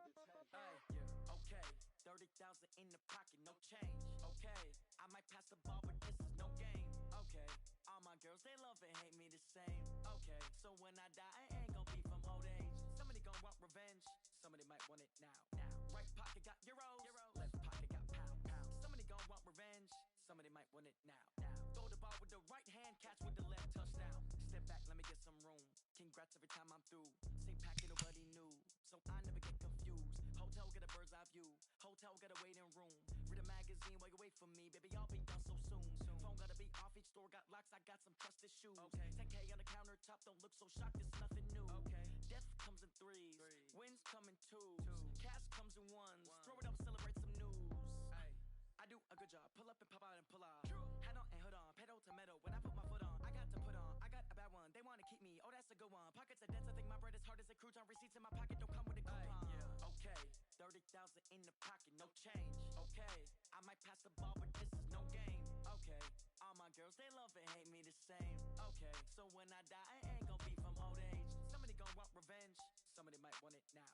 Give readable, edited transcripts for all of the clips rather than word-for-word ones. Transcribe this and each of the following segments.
Ay, yeah, okay. 30,000 in the pocket, no change. Okay, I might pass the ball, but this is no game. Okay, all my girls, they love and hate me the same. Okay, so when I die, I ain't gon' be from old age. Somebody gon' want revenge, somebody might want it now. Right pocket got euros, left pocket got pounds. Somebody gon' want revenge, somebody might want it now. Throw the ball with the right hand, catch with the left, touchdown. Step back, let me get some room. Congrats every time I'm through. Same packet, nobody knew, so I never get confused. Hotel get a bird's eye view, hotel got a waiting room. Read a magazine while you wait for me, baby, I'll be done so soon. Phone gotta be off, each store got locks, I got some trusted shoes. 10K on the countertop, don't look so shocked, it's nothing new. Death comes in threes, wins come in twos, cash comes in ones. Throw it up, celebrate some news. I do a good job, pull up and pop out and pull off. Head on and hood on, pedal to metal. When I put my foot on, I got to put on. I got a bad one, they wanna keep me, oh that's a good one. Pockets are dense, I think my bread is hard as a crouton. Receipts in my pocket don't come with a coupon. Okay, 30,000 in the pocket, no change. Okay, I might pass the ball, but this is no game. Okay, all my girls, they love and hate me the same. Okay, so when I die, I ain't gon' be from old age. Somebody gon' want revenge, somebody might want it now.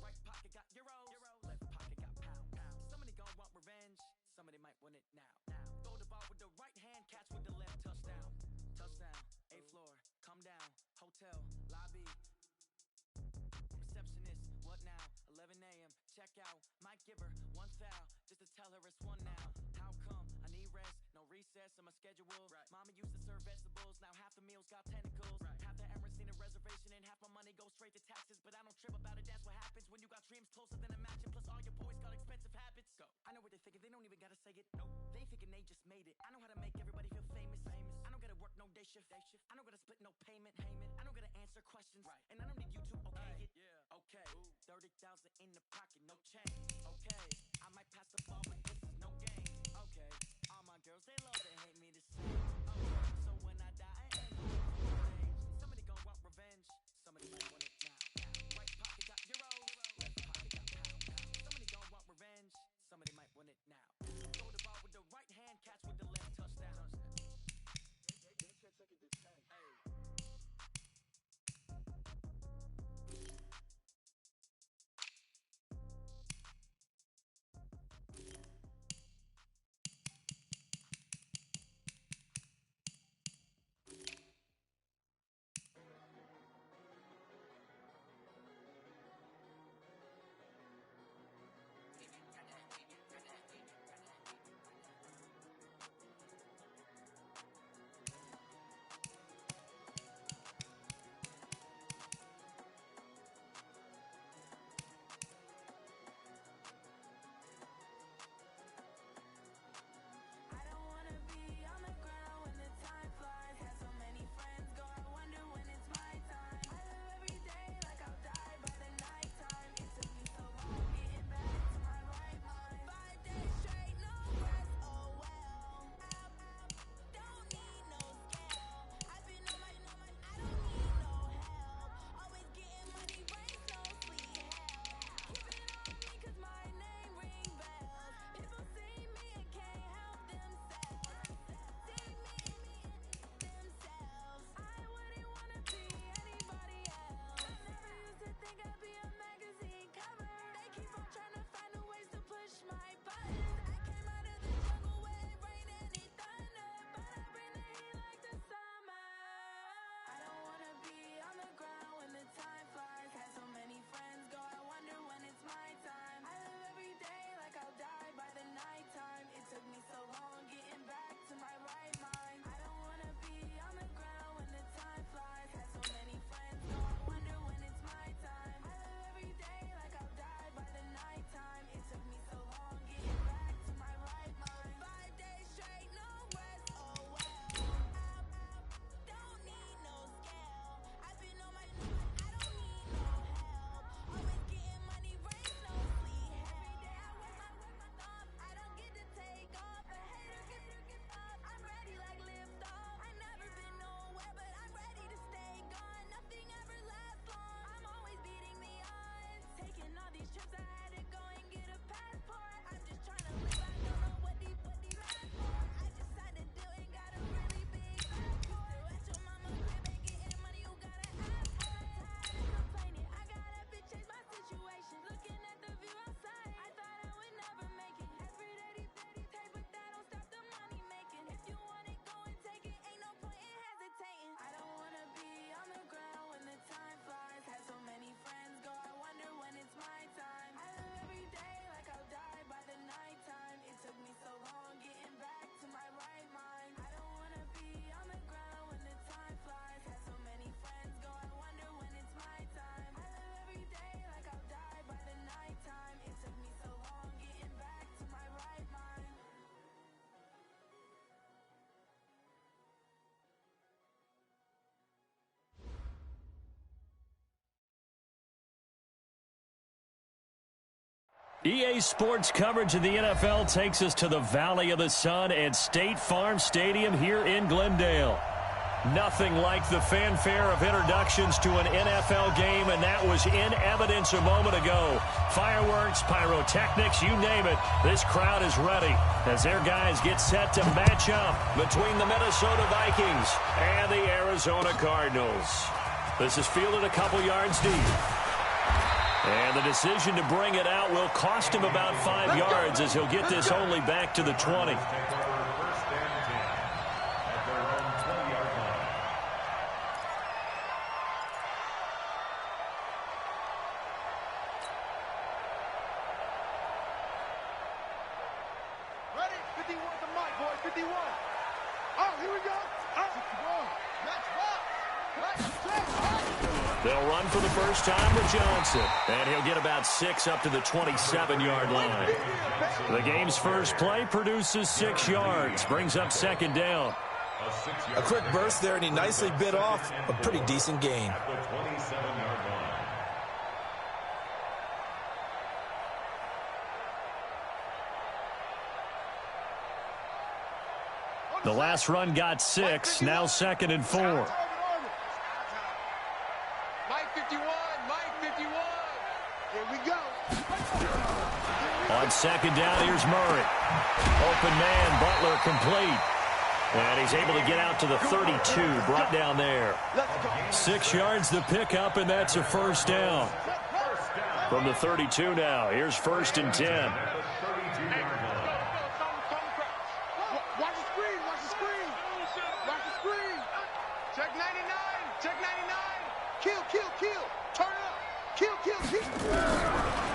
Right pocket got euros, left pocket got pounds. Somebody gon' want revenge, somebody might want it now. Throw the ball with the right hand, catch with the left, touchdown. Touchdown, 8th floor, come down, hotel, lobby. Receptionist, what now? 11 a.m. check out. Might give her one foul just to tell her it's one now. How come? I need rest, no recess in my schedule. Mama used to serve vegetables, now half the meals got tentacles. Half the Emirates need a reservation and half my money goes straight to taxes. But I don't trip about it, that's what happens when you got dreams closer than a mansion. Plus all your boys got expensive habits. Go. I know what they're thinking, they don't even gotta say it. Nope. They thinking they just made it. I know how to make everybody feel famous. I don't gotta work no day shift. I don't gotta split no payment. I don't gotta answer questions. And I don't need you to okay it. Okay, 30,000 in the pocket, no change. Okay, I might pass the ball, but this is no game. Okay, all my girls, they love and hate me the same. Okay, so when I die, I ain't gon' change. Somebody gon' want revenge, somebody might want it now. Right pocket got euros, left pocket got pounds. Somebody gon' want revenge, somebody might want it now. Throw the ball with the right hand, catch with the left, touchdown. Hey. EA Sports coverage of the NFL takes us to the Valley of the Sun at State Farm Stadium here in Glendale. Nothing like the fanfare of introductions to an NFL game, and that was in evidence a moment ago. Fireworks, pyrotechnics, you name it. This crowd is ready as their guys get set to match up between the Minnesota Vikings and the Arizona Cardinals. This is fielded a couple yards deep. And the decision to bring it out will cost him about 5 yards as he'll get this only back to the 20. They'll run for the first time with Johnson, and he'll get about 6 up to the 27-yard line. The game's first play produces 6 yards, brings up second down. A quick burst there, and he nicely bit off a pretty decent gain. The last run got 6, now 2nd and 4. On second down, here's Murray. Open man, Butler complete. And he's able to get out to the 32, brought down there. 6 yards the pickup, and that's a first down. From the 32 now, here's 1st and 10. Watch the screen, watch the screen. Watch the screen. Check 99, check 99. Kill. Turn it up. Kill.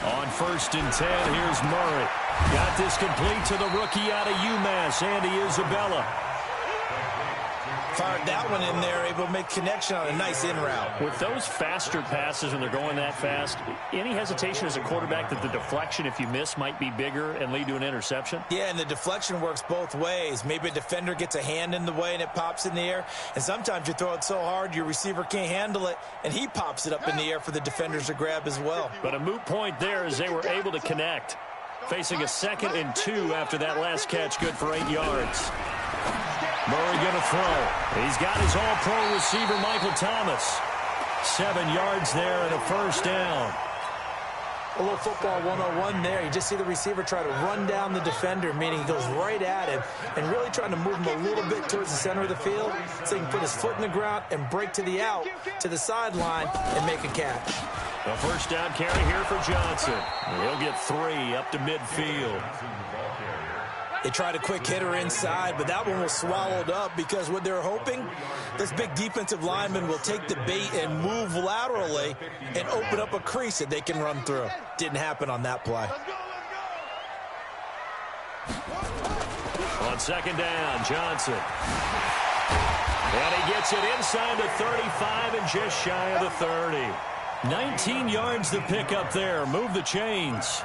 On 1st and 10, here's Murray. Got this complete to the rookie out of UMass, Andy Isabella. Fired that one in there, able to make connection on a nice in route. With those faster passes when they're going that fast, any hesitation as a quarterback that the deflection, if you miss, might be bigger and lead to an interception? Yeah, and the deflection works both ways. Maybe a defender gets a hand in the way and it pops in the air. And sometimes you throw it so hard your receiver can't handle it, and he pops it up in the air for the defenders to grab as well. But a moot point there as they were able to connect. Facing a 2nd and 2 after that last catch, good for 8 yards. Murray going to throw. He's got his all-pro receiver, Michael Thomas. 7 yards there and a first down. A little football 101 there. You just see the receiver try to run down the defender, meaning he goes right at him and really trying to move him a little bit towards the center of the field so he can put his foot in the ground and break to the out, to the sideline, and make a catch. A first down carry here for Johnson. He'll get 3 up to midfield. They tried a quick hitter inside, but that one was swallowed up because what they're hoping, this big defensive lineman will take the bait and move laterally and open up a crease that they can run through. Didn't happen on that play. On second down, Johnson. And he gets it inside the 35 and just shy of the 30. 19 yards the pickup there. Move the chains.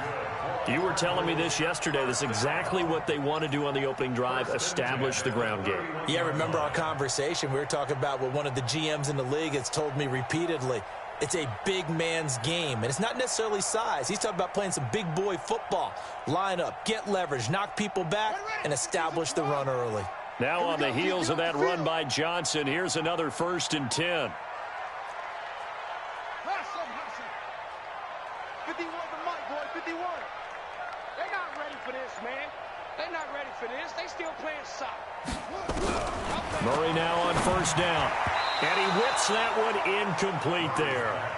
You were telling me this yesterday. This is exactly what they want to do on the opening drive, establish the ground game. Yeah, remember our conversation. We were talking about what one of the GMs in the league has told me repeatedly. It's a big man's game, and it's not necessarily size. He's talking about playing some big boy football. Line up, get leverage, knock people back, and establish the run early. Now on the heels of that run by Johnson, here's another 1st and 10. 51 the mic, boy, 51. They're not ready for this, man. They're not ready for this. They still playing soccer. Murray now on 1st down. And he whips that one incomplete there.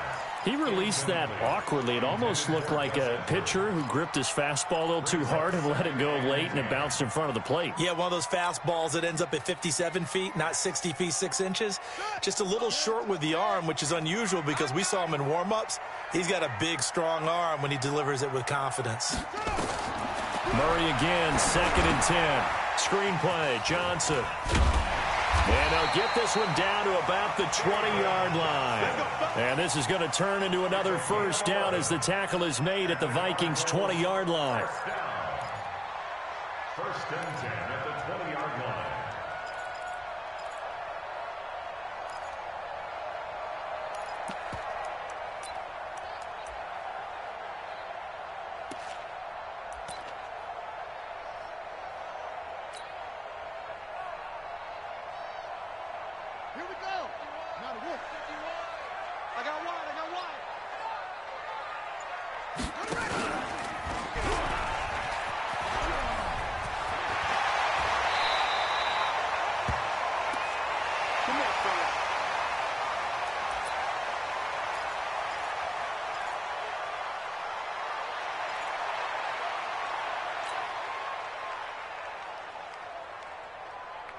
He released that awkwardly. It almost looked like a pitcher who gripped his fastball a little too hard and let it go late, and it bounced in front of the plate. Yeah, one of those fastballs that ends up at 57 feet, not 60 feet, 6 inches. Just a little short with the arm, which is unusual because we saw him in warm-ups. He's got a big, strong arm when he delivers it with confidence. Murray again, 2nd and 10. Screenplay, Johnson. And they'll get this one down to about the 20-yard line. And this is going to turn into another first down as the tackle is made at the Vikings' 20-yard line. 1st and 10 at the 20-yard line. I got wide.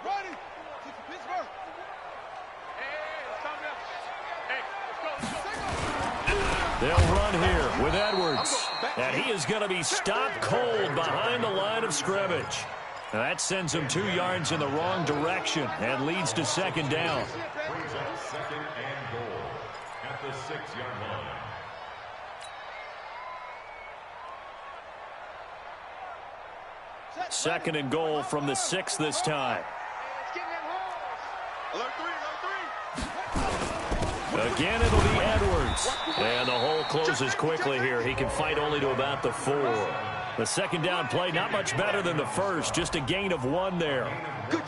Ready? Pittsburgh. They'll run here with Edwards. And he is going to be stopped cold behind the line of scrimmage. Now that sends him 2 yards in the wrong direction and leads to second down. Brings up second and goal at the 6-yard line. Second and goal from the 6 this time. Alert 3. Again, it'll be Edwards. And the hole closes quickly here. He can fight only to about the 4. The second down play, not much better than the first. Just a gain of 1 there.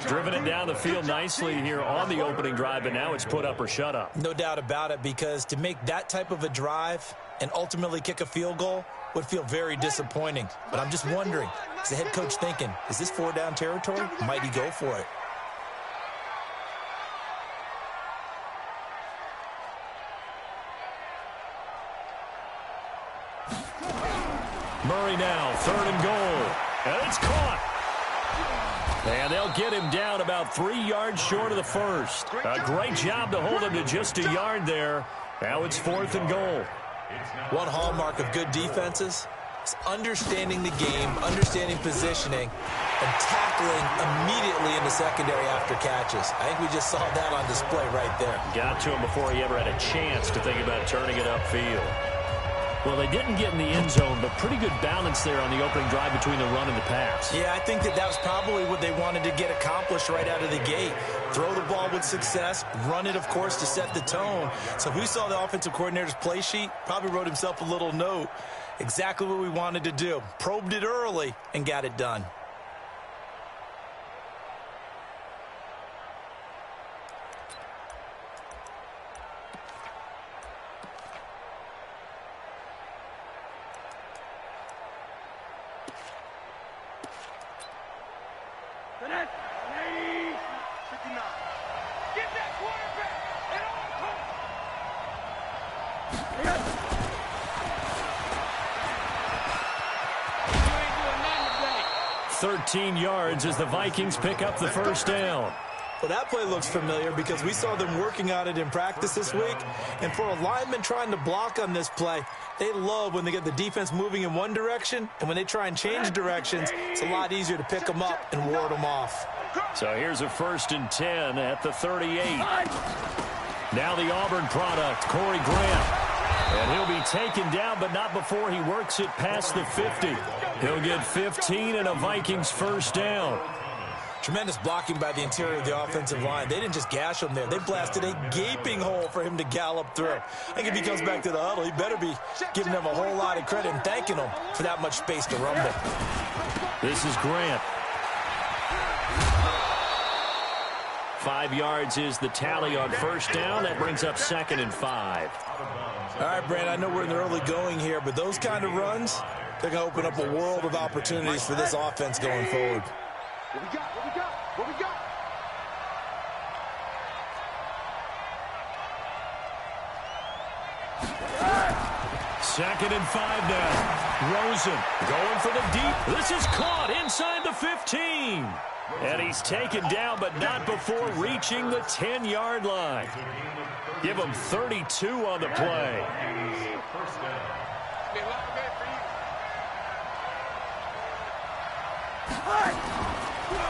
Driven it down the field nicely here on the opening drive, but now it's put up or shut up. No doubt about it, because to make that type of a drive and ultimately kick a field goal would feel very disappointing. But I'm just wondering, is the head coach thinking, is this 4-down territory? Might he go for it? Murray now, 3rd and goal. And it's caught. And they'll get him down about 3 yards short of the first. A great job to hold him to just a yard there. Now it's 4th and goal. One hallmark of good defenses is understanding the game, understanding positioning, and tackling immediately in the secondary after catches. I think we just saw that on display right there. Got to him before he ever had a chance to think about turning it upfield. Well, they didn't get in the end zone, but pretty good balance there on the opening drive between the run and the pass. Yeah, I think that was probably what they wanted to get accomplished right out of the gate. Throw the ball with success, run it, of course, to set the tone. So if we saw the offensive coordinator's play sheet, probably wrote himself a little note. Exactly what we wanted to do. Probed it early and got it done. Get that quarterback at all costs. 13 yards as the Vikings pick up the first down. Well, that play looks familiar because we saw them working on it in practice this week. And for a lineman trying to block on this play, they love when they get the defense moving in one direction. And when they try and change directions, it's a lot easier to pick them up and ward them off. So here's a 1st and 10 at the 38. Now the Auburn product, Corey Grant. And he'll be taken down, but not before he works it past the 50. He'll get 15 and a Vikings first down. Tremendous blocking by the interior of the offensive line. They didn't just gash him there. They blasted a gaping hole for him to gallop through. I think if he comes back to the huddle, he better be giving them a whole lot of credit and thanking them for that much space to rumble. This is Grant. 5 yards is the tally on first down. That brings up 2nd and 5. All right, Brand, I know we're in the early going here, but those kind of runs, they're going to open up a world of opportunities for this offense going forward. What we got? 2nd and 5 now. Rosen going for the deep. This is caught inside the 15. And he's taken down, but not before reaching the 10-yard line. Give him 32 on the play.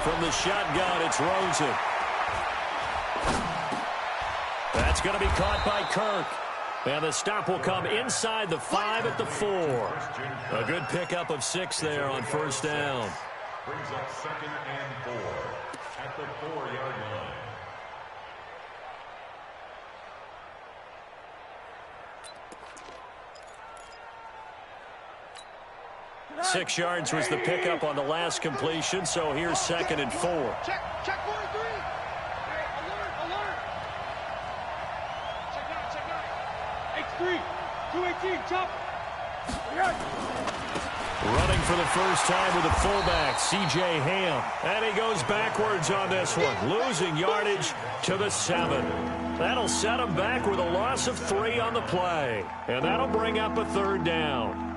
From the shotgun, it's Rosen. That's going to be caught by Kirk. And the stop will come inside the 5 at the 4. A good pickup of 6 there on first down. Brings up 2nd and 4 at the 4-yard line. 6 yards was the pickup on the last completion, so here's 2nd and 4. Check 43. Alert. 3. 218, chop. Running for the first time with the fullback, C.J. Ham. And he goes backwards on this one, losing yardage to the 7. That'll set him back with a loss of 3 on the play. And that'll bring up a 3rd down.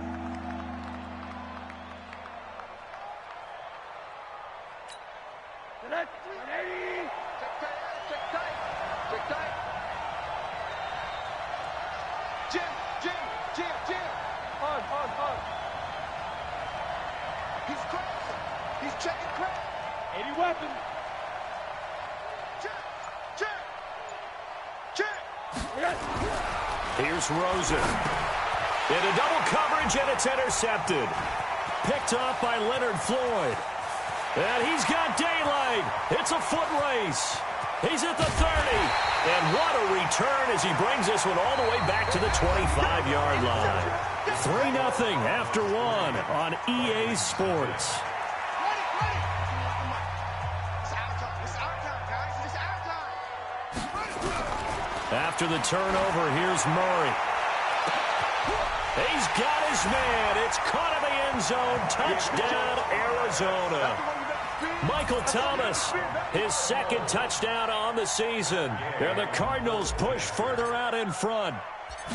Here's Rosen. Into double coverage, and it's intercepted. Picked off by Leonard Floyd. And he's got daylight. It's a foot race. He's at the 30. And what a return as he brings this one all the way back to the 25-yard line. 3-0 after 1 on EA Sports. After the turnover, here's Murray. He's got his man. It's caught in the end zone. Touchdown, Arizona. Michael Thomas, his 2nd touchdown on the season. And the Cardinals push further out in front.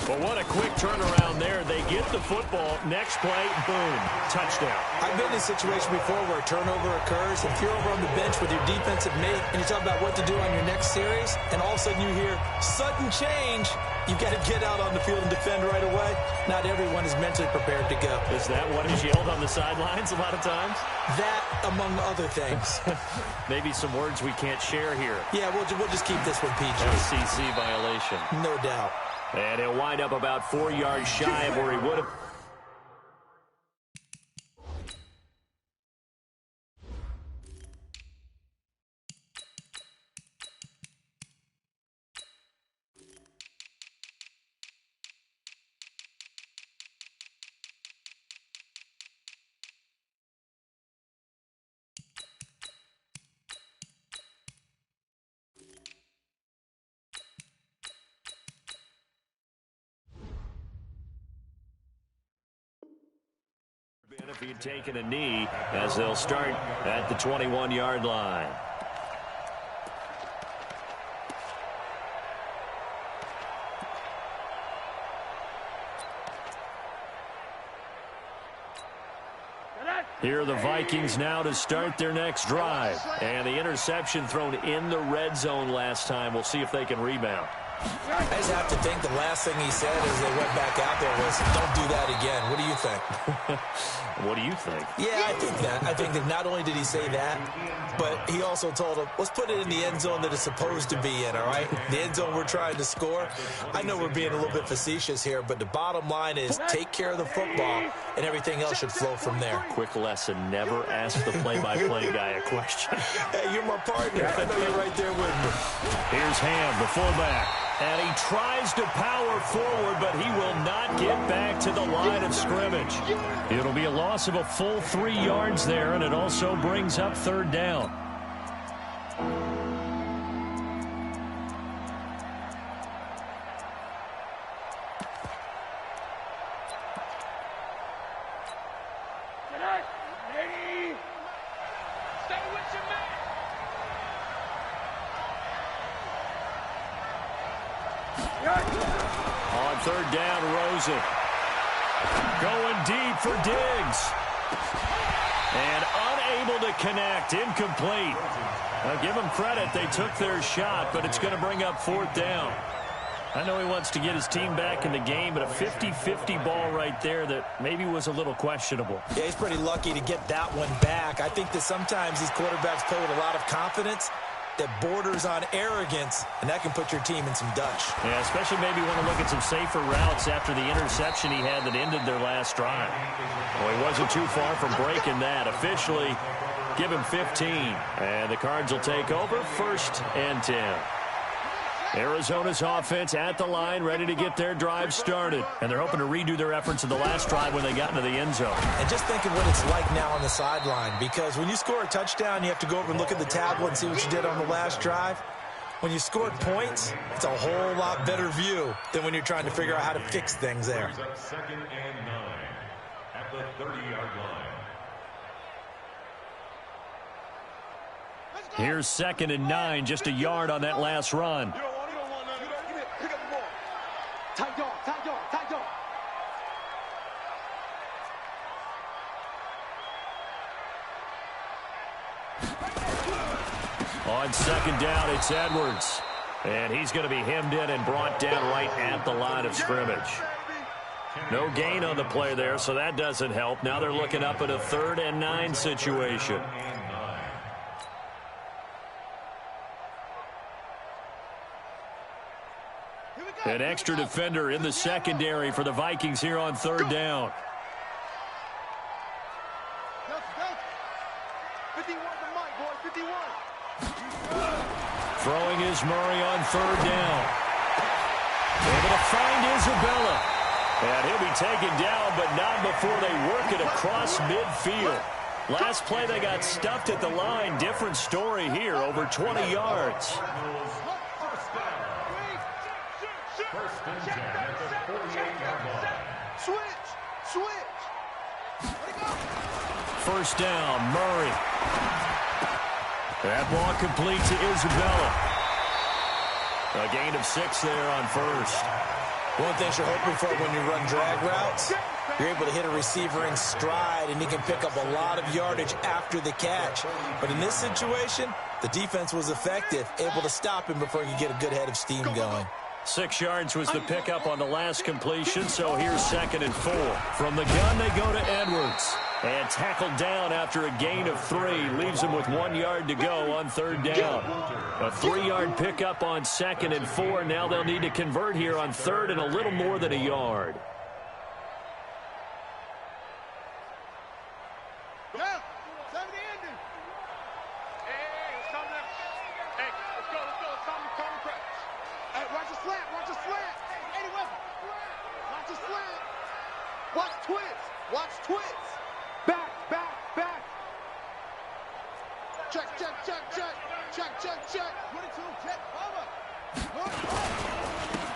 But what a quick turnaround there. They get the football. Next play, boom, touchdown. I've been in a situation before where a turnover occurs. If you're over on the bench with your defensive mate and you talk about what to do on your next series, and all of a sudden you hear sudden change, you've got to get out on the field and defend right away. Not everyone is mentally prepared to go. Is that what is yelled on the sidelines a lot of times? That, among other things. Maybe some words we can't share here. Yeah, we'll just keep this one PG. FCC violation. No doubt. And he'll wind up about 4 yards shy of where he would have. If he'd taken a knee, as they'll start at the 21-yard line. Here are the Vikings now to start their next drive. And the interception thrown in the red zone last time. We'll see if they can rebound. I just have to think the last thing he said as they went back out there was, don't do that again. What do you think? What do you think? Yeah, I think that. I think that not only did he say that, but he also told him, let's put it in the end zone that it's supposed to be in, all right? The end zone we're trying to score. I know we're being a little bit facetious here, but the bottom line is take care of the football, and everything else should flow from there. Quick lesson, never ask the play-by-play guy a question. Hey, you're my partner. I know you're right there with me. Here's Ham, the fullback. And he tries to power forward, but he will not get back to the line of scrimmage. It'll be a loss of a full 3 yards there, and it also brings up 3rd down. On 3rd down, Rosen. Going deep for Diggs. And unable to connect. Incomplete. Now, give them credit. They took their shot, but it's going to bring up 4th down. I know he wants to get his team back in the game, but a 50-50 ball right there that maybe was a little questionable. Yeah, he's pretty lucky to get that one back. I think that sometimes these quarterbacks play with a lot of confidence that borders on arrogance, and that can put your team in some Dutch. Yeah, especially maybe want to look at some safer routes after the interception he had that ended their last drive. Well, he wasn't too far from breaking that. Officially, give him 15. And the Cards will take over 1st and 10. Arizona's offense at the line, ready to get their drive started. And they're hoping to redo their efforts in the last drive when they got into the end zone. And just think of what it's like now on the sideline, because when you score a touchdown, you have to go over and look at the tablet and see what you did on the last drive. When you scored points, it's a whole lot better view than when you're trying to figure out how to fix things there. Second and 9 at the 30-yard line. Here's 2nd and 9, just a yard on that last run. Pick up the ball. Tight dog, tight dog, tight dog. On 2nd down, it's Edwards. And he's going to be hemmed in and brought down right at the line of scrimmage. No gain on the play there, so that doesn't help. Now they're looking up at a 3rd and 9 situation. An extra defender in the secondary for the Vikings here on 3rd down. 51 to Mike, boy, 51. Throwing is Murray on 3rd down. Able to find Isabella. And he'll be taken down, but not before they work it across midfield. Last play they got stuffed at the line. Different story here, over 20 yards. First and 10 at the 48-yard line. Switch. First down, Murray. That ball complete to Isabella. A gain of 6 there on 1st. One thing you're hoping for when you run drag routes, you're able to hit a receiver in stride, and he can pick up a lot of yardage after the catch. But in this situation, the defense was effective, able to stop him before he could get a good head of steam going. 6 yards was the pickup on the last completion, so here's 2nd and 4. From the gun, they go to Edwards. And tackled down after a gain of 3. Leaves him with 1 yard to go on 3rd down. A 3-yard pickup on 2nd and 4. Now they'll need to convert here on 3rd and a little more than a yard. Watch twits. Back. Check. 22, check, over.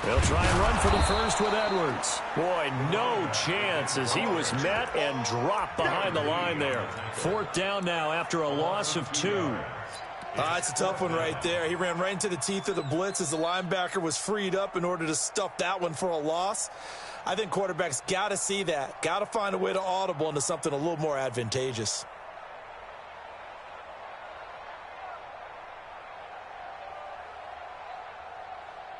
They'll try and run for the first with Edwards. Boy, no chance as he was met and dropped behind the line there. 4th down now after a loss of 2. It's a tough one right there. He ran right into the teeth of the blitz as the linebacker was freed up in order to stuff that one for a loss. I think quarterbacks got to see that. Got to find a way to audible into something a little more advantageous.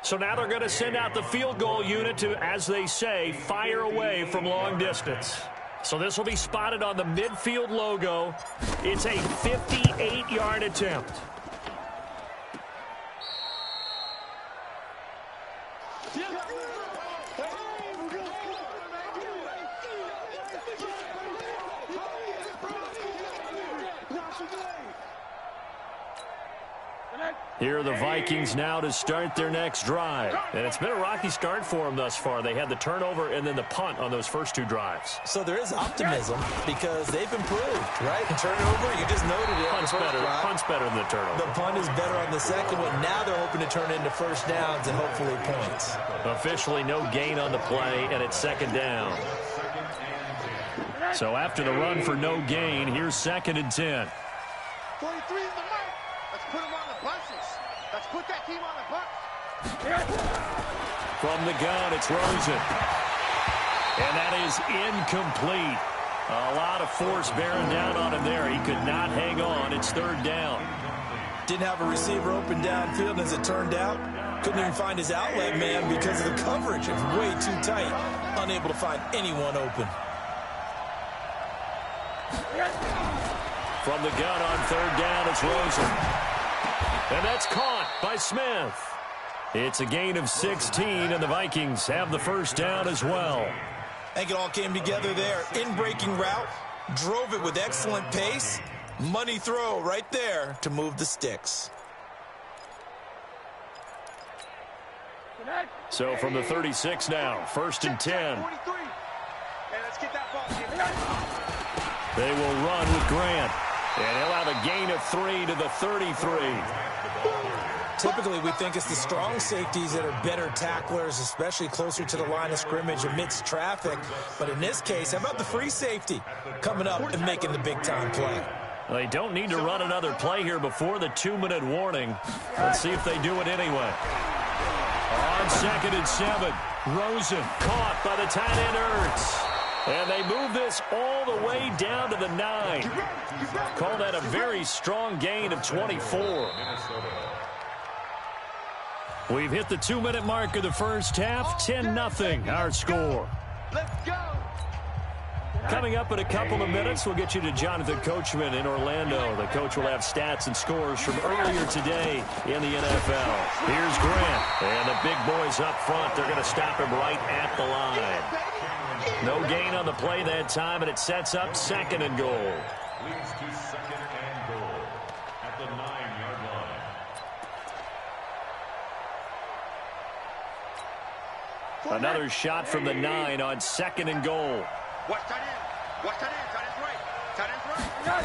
So now they're going to send out the field goal unit to, as they say, fire away from long distance. So this will be spotted on the midfield logo. It's a 58-yard attempt. Here are the Vikings now to start their next drive. And it's been a rocky start for them thus far. They had the turnover and then the punt on those first 2 drives. So there is optimism because they've improved, right? The turnover, you just noted it. Punt's better than the turnover. The punt is better on the second one. Now they're hoping to turn it into first downs and hopefully points. Officially no gain on the play, and it's 2nd down. So after the run for no gain, here's 2nd and 10. 43 is the mark. Let's put him on the buses. Let's put that team on the bus. From the gun, it's Rosen. And that is incomplete. A lot of force bearing down on him there. He could not hang on. It's 3rd down. Didn't have a receiver open downfield, and as it turned out, couldn't even find his outlet man because of the coverage. It was way too tight. Unable to find anyone open. From the gun on 3rd down, it's Rosen. And that's caught by Smith. It's a gain of 16, and the Vikings have the first down as well. I think it all came together there. In-breaking route, drove it with excellent pace. Money throw right there to move the sticks. So from the 36 now, 1st and 10. They will run with Grant. And he'll have a gain of 3 to the 33. Typically, we think it's the strong safeties that are better tacklers, especially closer to the line of scrimmage amidst traffic. But in this case, how about the free safety coming up and making the big-time play? They don't need to run another play here before the 2-minute warning. Let's see if they do it anyway. On 2nd and 7, Rosen caught by the tight end Ertz. And they move this all the way down to the 9. Call that a very strong gain of 24. We've hit the 2-minute mark of the first half. 10-0 our score. Let's go. Coming up in a couple of minutes, we'll get you to Jonathan Coachman in Orlando. The coach will have stats and scores from earlier today in the NFL. Here's Grant, and the big boys up front. They're going to stop him right at the line. No gain on the play that time, and it sets up 2nd and goal. Leads to 2nd and goal at the 9-yard line. Another shot from the 9 on 2nd and goal. Watch tight end. Watch tight end. Tight end's right. Tight end's right.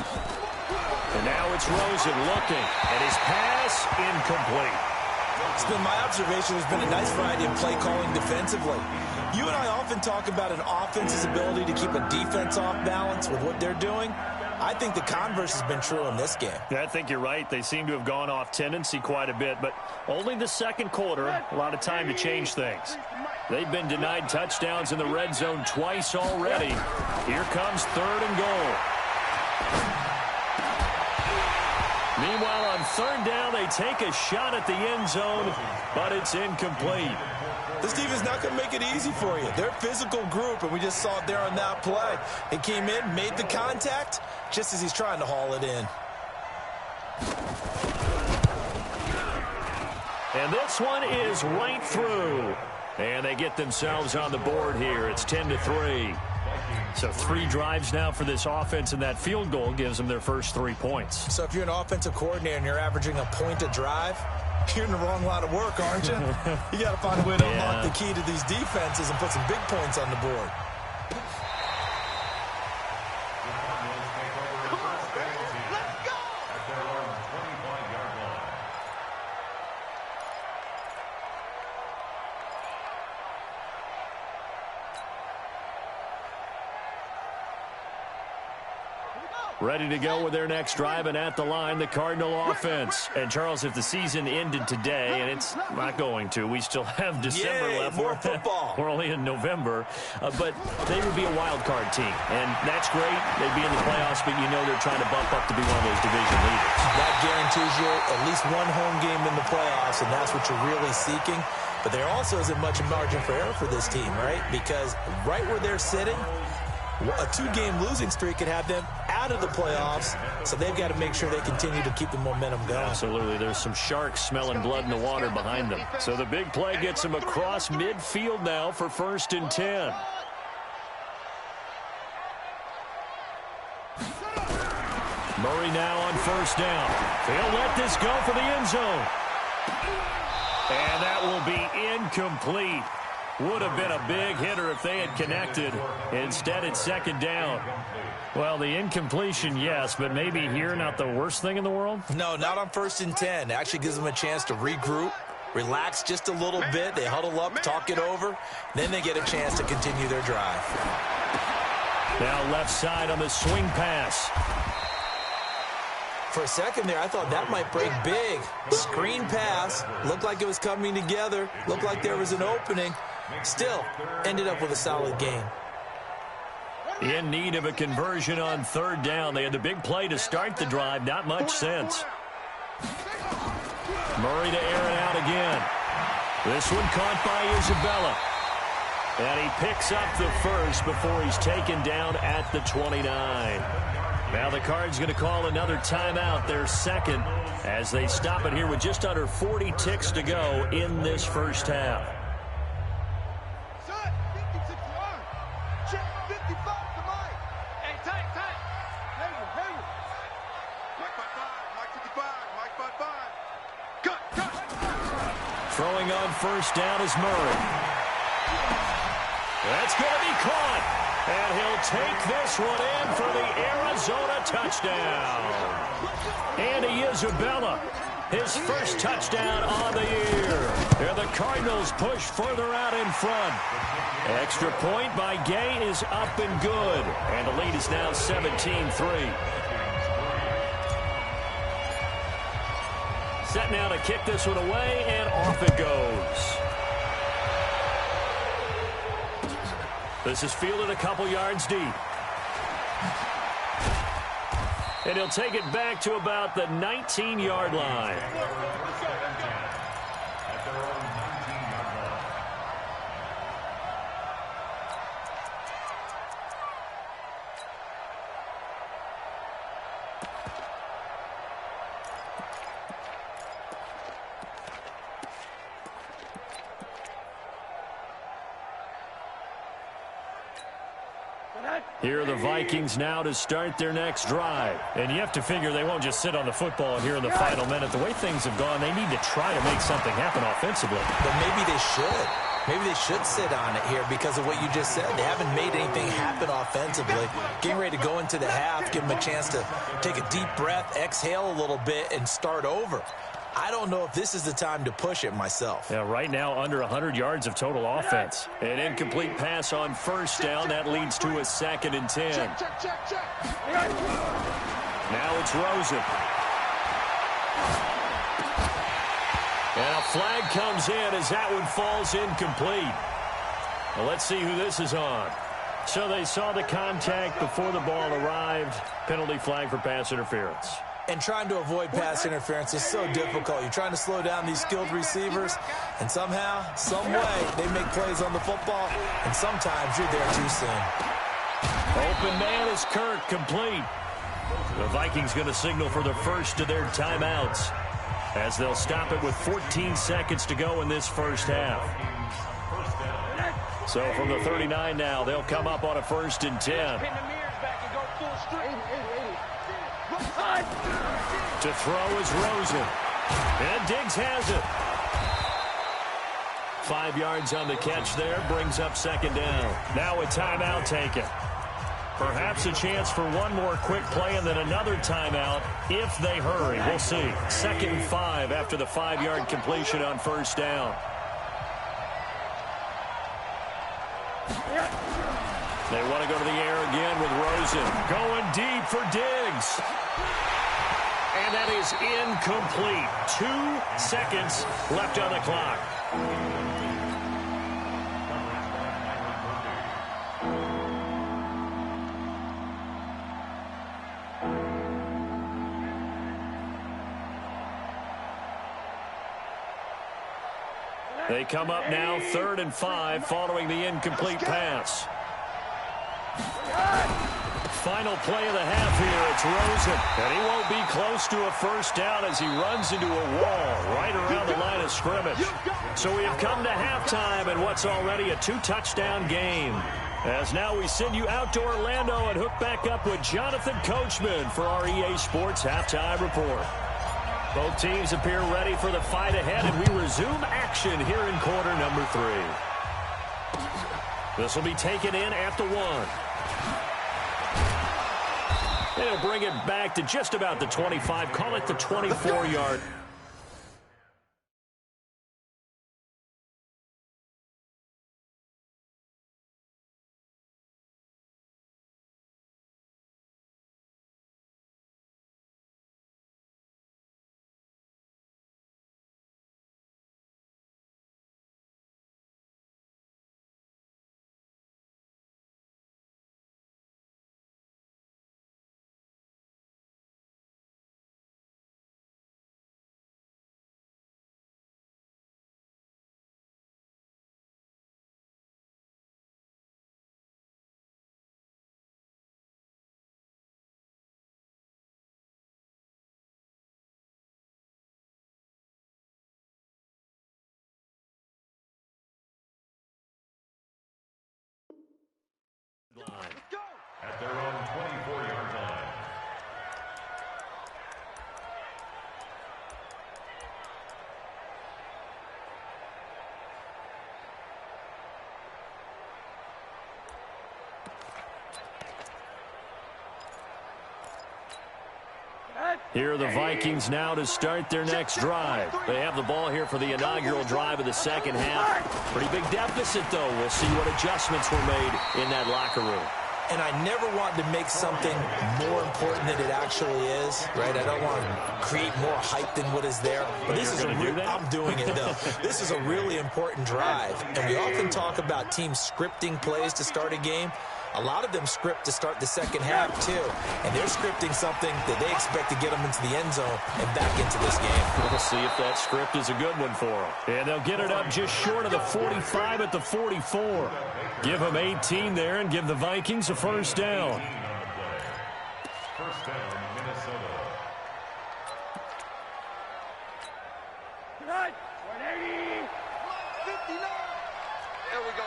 And now it's Rosen looking, and his pass incomplete. It's been my observation there's been a nice variety of play calling defensively. You and I often talk about an offense's ability to keep a defense off balance with what they're doing. I think the converse has been true in this game. Yeah, I think you're right. They seem to have gone off tendency quite a bit, but only the second quarter, a lot of time to change things. They've been denied touchdowns in the red zone twice already. Here comes 3rd and goal. Meanwhile, on 3rd down, they take a shot at the end zone, but it's incomplete. This defense is not going to make it easy for you. They're a physical group, and we just saw it there on that play. He came in, made the contact, just as he's trying to haul it in. And this one is right through. And they get themselves on the board here. It's 10-3. So 3 drives now for this offense, and that field goal gives them their first 3 points. So if you're an offensive coordinator and you're averaging a point a drive, you're in the wrong line of work, aren't you? You got to find a way to unlock the key to these defenses and put some big points on the board. Ready to go with their next drive, and at the line, the Cardinal offense. And, Charles, if the season ended today, and it's not going to, we still have December left. More football. We're only in November. But they would be a wild card team, and that's great. They'd be in the playoffs, but you know they're trying to bump up to be one of those division leaders. That guarantees you at least one home game in the playoffs, and that's what you're really seeking. But there also isn't much margin for error for this team, right? Because right where they're sitting, a 2-game losing streak could have them out of the playoffs, so they've got to make sure they continue to keep the momentum going. Absolutely. There's some sharks smelling blood in the water behind them. So the big play gets them across midfield now for 1st and 10. Murray now on 1st down. They'll let this go for the end zone. And that will be incomplete. Would have been a big hitter if they had connected. Instead, it's 2nd down. Well, the incompletion, yes, but maybe here not the worst thing in the world? No, not on 1st and 10. It actually gives them a chance to regroup, relax just a little bit. They huddle up, talk it over. Then they get a chance to continue their drive. Now left side on the swing pass. For a second there, I thought that might break big. Screen pass. Looked like it was coming together. Looked like there was an opening. Still, ended up with a solid game. In need of a conversion on 3rd down. They had the big play to start the drive. Not much sense. Murray to air it out again. This one caught by Isabella. And he picks up the first before he's taken down at the 29. Now the Cards going to call another timeout, their 2nd, as they stop it here with just under 40 ticks to go in this first half. Throwing on 1st down is Murray. That's going to be caught. And he'll take this one in for the Arizona touchdown. Andy Isabella His first touchdown on the year. And the Cardinals push further out in front. Extra point by Gay is up and good. And the lead is now 17-3. Set now to kick this one away, and off it goes. This is fielded a couple yards deep. And he'll take it back to about the 19-yard line. Here are the Vikings now to start their next drive. And you have to figure they won't just sit on the football here in the final minute. The way things have gone, they need to try to make something happen offensively. But maybe they should. Maybe they should sit on it here because of what you just said. They haven't made anything happen offensively. Getting ready to go into the half, give them a chance to take a deep breath, exhale a little bit, and start over. I don't know if this is the time to push it myself. Yeah, right now under 100 yards of total offense. An incomplete pass on first down. That leads to a 2nd and 10. Now it's Rosen. And a flag comes in as that one falls incomplete. Well, let's see who this is on. So they saw the contact before the ball arrived. Penalty flag for pass interference. And trying to avoid pass interference is so difficult. You're trying to slow down these skilled receivers, and somehow, some way, they make plays on the football, and sometimes you're there too soon. Open man is Kirk, complete. The Vikings going to signal for the first of their timeouts as they'll stop it with 14 seconds to go in this first half. So from the 39 now, they'll come up on a 1st and 10. To throw is Rosen. And Diggs has it. 5 yards on the catch there. Brings up 2nd down. Now a timeout taken. Perhaps a chance for one more quick play and then another timeout if they hurry. We'll see. 2nd and 5 after the 5-yard completion on first down. They want to go to the air again with Rosen. Going deep for Diggs. And that is incomplete. 2 seconds left on the clock. They come up now 3rd and 5 following the incomplete pass. Final play of the half here. It's Rosen. And he won't be close to a first down as he runs into a wall right around the line of scrimmage. So we have come to halftime in what's already a 2-touchdown game. As now we send you out to Orlando and hook back up with Jonathan Coachman for our EA Sports Halftime Report. Both teams appear ready for the fight ahead, and we resume action here in quarter number 3. This will be taken in at the 1. They'll bring it back to just about the 25. Call it the 24-yard. Here are the Vikings now to start their next drive. They have the ball here for the inaugural drive of the second half. Pretty big deficit, though. We'll see what adjustments were made in that locker room. And I never want to make something more important than it actually is, right? I don't want to create more hype than what is there. But this is I'm doing it, though. This is a really important drive. And we often talk about teams scripting plays to start a game. A lot of them script to start the second half, too. And they're scripting something that they expect to get them into the end zone and back into this game. We'll see if that script is a good one for them. And they'll get it up just short of the 45 at the 44. Give them 18 there and give the Vikings a first down. First down, Minnesota. Right. 180. 59. Here we go.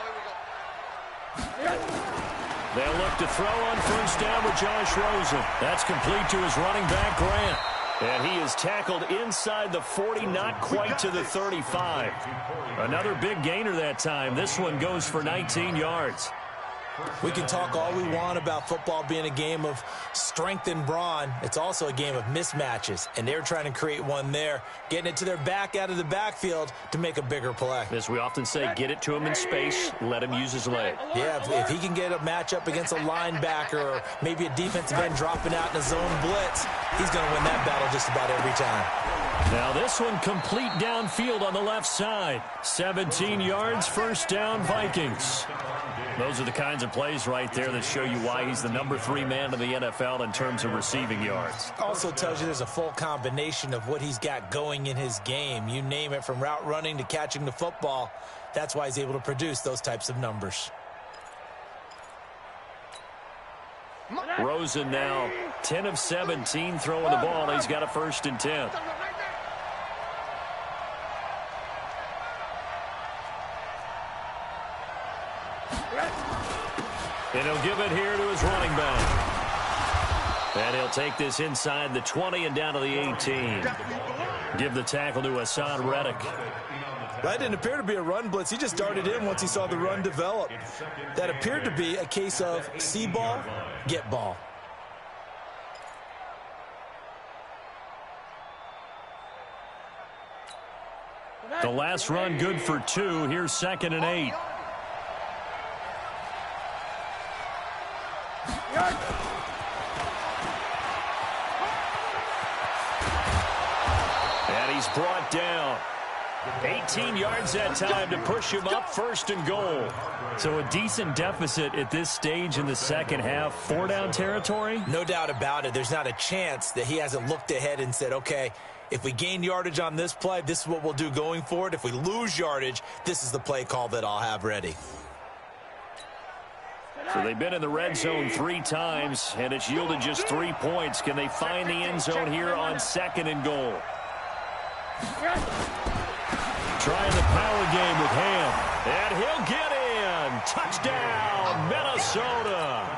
They'll look to throw on first down with Josh Rosen. That's complete to his running back, Grant. And he is tackled inside the 40, not quite to the 35. Another big gainer that time. This one goes for 19 yards. We can talk all we want about football being a game of strength and brawn. It's also a game of mismatches, and they're trying to create one there, getting it to their back out of the backfield to make a bigger play. As we often say, get it to him in space, let him use his leg. Yeah, if he can get a matchup against a linebacker or maybe a defensive end dropping out in a zone blitz, he's going to win that battle just about every time. Now this one complete downfield on the left side. 17 yards, first down, Vikings. Those are the kinds of plays right there that show you why he's the number 3 man in the NFL in terms of receiving yards. Also tells you there's a full combination of what he's got going in his game. You name it, from route running to catching the football. That's why he's able to produce those types of numbers. Rosen now 10 of 17 throwing the ball. He's got a first and 10. And he'll give it here to his running back. And he'll take this inside the 20 and down to the 18. Give the tackle to Hassan Reddick. That didn't appear to be a run blitz. He just darted in once he saw the run develop. That appeared to be a case of see ball, get ball. The last run good for 2. Here's 2nd and 8. And he's brought down. 18 yards that time to push him up, 1st and goal. So a decent deficit at this stage in the second half. 4-down territory? No doubt about it. There's not a chance that he hasn't looked ahead and said, okay, if we gain yardage on this play, this is what we'll do going forward. If we lose yardage, this is the play call that I'll have ready. So they've been in the red zone 3 times, and it's yielded just 3 points. Can they find the end zone here on 2nd and goal? Trying the power game with Ham. And he'll get in. Touchdown, Minnesota.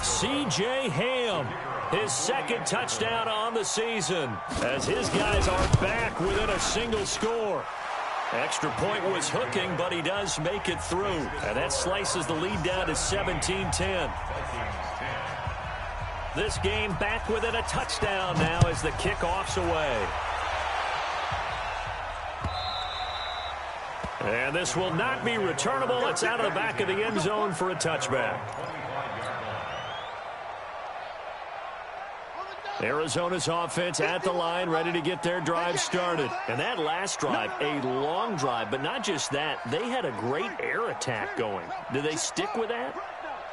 C.J. Ham, his 2nd touchdown on the season, as his guys are back within a single score. Extra point was hooking, but he does make it through. And that slices the lead down to 17-10. This game back within a touchdown now as the kickoff's away. And this will not be returnable. It's out of the back of the end zone for a touchback. Arizona's offense at the line, ready to get their drive started. And that last drive, a long drive, but not just that. They had a great air attack going. Do they stick with that?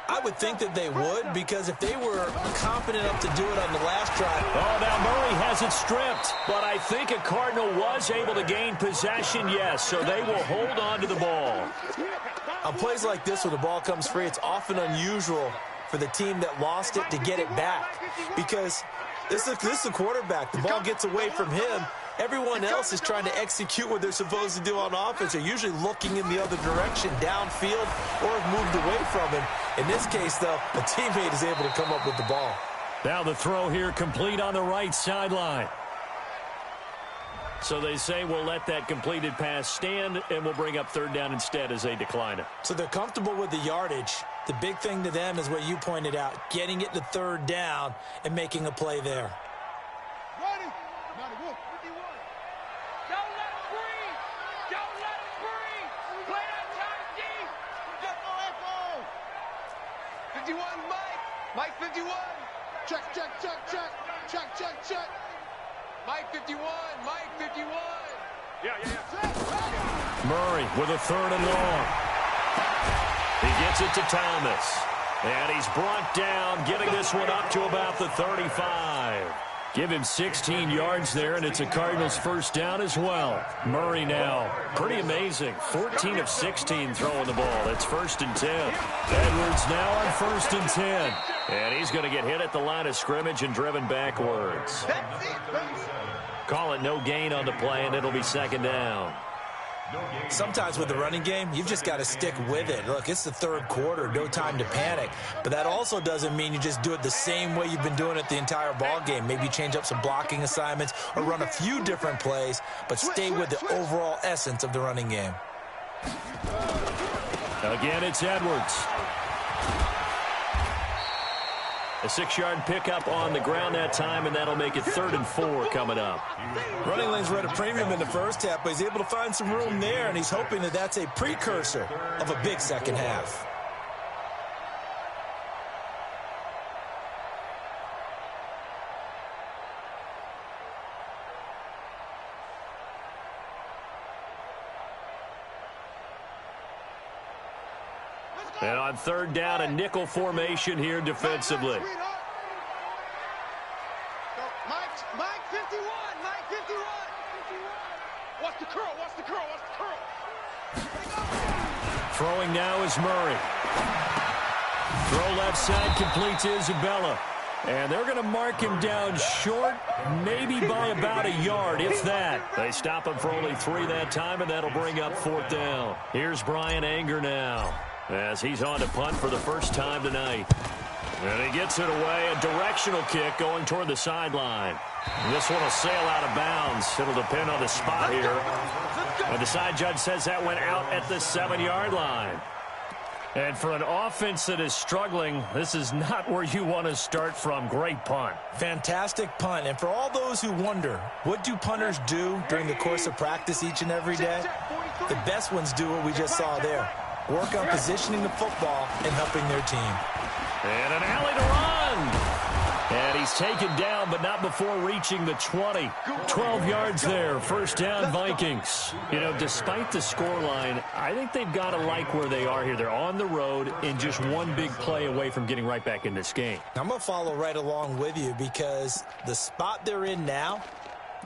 I would think that they would, because if they were confident enough to do it on the last drive. Oh, now Murray has it stripped, but I think a Cardinal was able to gain possession, yes, so they will hold on to the ball. On plays like this, when the ball comes free, it's often unusual for the team that lost it to get it back, because this is the quarterback. The ball gets away from him. Everyone else is trying to execute what they're supposed to do on offense. They're usually looking in the other direction, downfield, or have moved away from him. In this case, though, a teammate is able to come up with the ball. Now the throw here complete on the right sideline. So they say we'll let that completed pass stand, and we'll bring up 3rd down instead as they decline it. So they're comfortable with the yardage. The big thing to them is what you pointed out, getting it to 3rd down and making a play there. let it breathe. Play that time deep. Echo. 51, Mike. Mike 51. Check. Mike 51. Mike 51. Yeah. Murray with a 3rd and long. He gets it to Thomas. And he's brought down, getting this one up to about the 35. Give him 16 yards there, and it's a Cardinals first down as well. Murray now, pretty amazing. 14 of 16 throwing the ball. It's 1st and 10. Edwards now on 1st and 10. And he's going to get hit at the line of scrimmage and driven backwards. Call it no gain on the play, and it'll be 2nd down. Sometimes with the running game, you've just got to stick with it. Look, it's the 3rd quarter, no time to panic. But that also doesn't mean you just do it the same way you've been doing it the entire ball game. Maybe change up some blocking assignments or run a few different plays, but stay with the overall essence of the running game. Again, it's Edwards. A 6-yard pickup on the ground that time, and that'll make it 3rd and 4 coming up. Running lanes were at a premium in the first half, but he's able to find some room there, and he's hoping that that's a precursor of a big second half. And on 3rd down, a nickel formation here defensively. Mike 51. Watch the curl. Throwing now is Murray. Throw left side, completes Isabella. And they're going to mark him down short, maybe by about a yard, if that. They stop him for only 3 that time, and that'll bring up 4th down. Here's Brian Anger now, as he's on to punt for the first time tonight. And he gets it away, a directional kick going toward the sideline. This one will sail out of bounds. It'll depend on the spot here. And the side judge says that went out at the 7-yard line. And for an offense that is struggling, this is not where you want to start from. Great punt. Fantastic punt. And for all those who wonder, what do punters do during the course of practice each and every day? The best ones do what we just saw there. Work on positioning the football and helping their team. And an alley to run. And he's taken down, but not before reaching the 20. 12 yards there. First down, Vikings. You know, despite the scoreline, I think they've got to like where they are here. They're on the road and just one big play away from getting right back in this game. I'm going to follow right along with you because the spot they're in now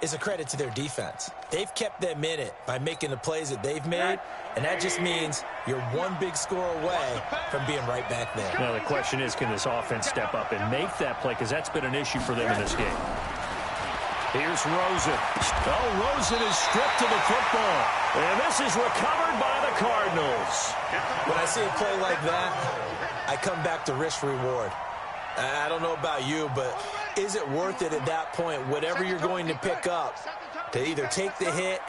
is a credit to their defense. They've kept them in it by making the plays that they've made, and that just means you're one big score away from being right back there. Now, the question is, can this offense step up and make that play? Because that's been an issue for them in this game. Here's Rosen. Oh, Rosen is stripped to the football. And this is recovered by the Cardinals. When I see a play like that, I come back to risk-reward. I don't know about you, but is it worth it at that point, whatever you're going to pick up, to either take the hit,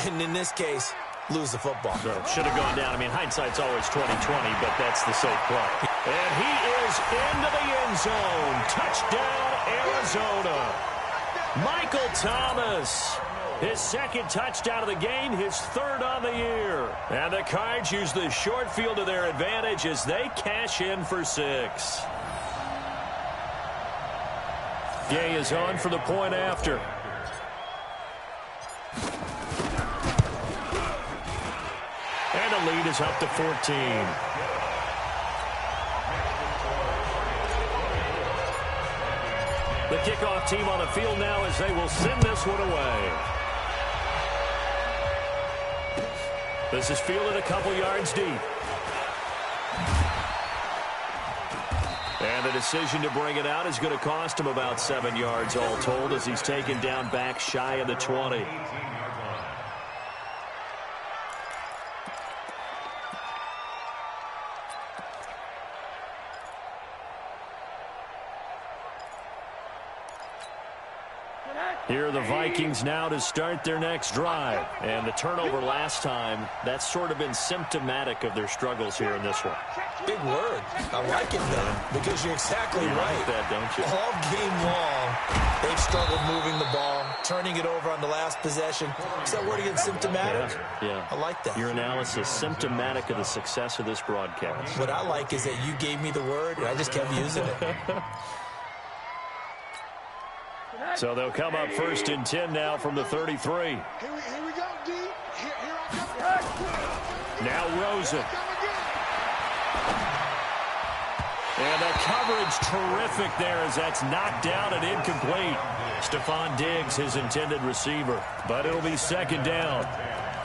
and in this case, lose the football? So should have gone down. I mean, hindsight's always 20/20, but that's the safe play. And he is into the end zone. Touchdown, Arizona. Michael Thomas, his 2nd touchdown of the game, his 3rd on the year. And the Cards use the short field to their advantage as they cash in for 6. Gay is on for the point after. And the lead is up to 14. The kickoff team on the field now as they will send this one away. This is fielded a couple yards deep. And the decision to bring it out is going to cost him about 7 yards all told as he's taken down back shy of the 20. Here are the Vikings now to start their next drive. And the turnover last time, that's sort of been symptomatic of their struggles here in this one. Big word. I like it, though, because you're exactly right. Like that, don't you? All game long, they've struggled moving the ball. turning it over on the last possession. Is that word again, symptomatic? Yeah. I like that. Your analysis, symptomatic of the success of this broadcast. What I like is that you gave me the word, and I just kept using it. So they'll come up 1st and 10 now from the 33. Here we go, D. Here I come. Now Rosen. And the coverage terrific there as that's knocked down and incomplete. Stephon Diggs, his intended receiver. But it'll be 2nd down.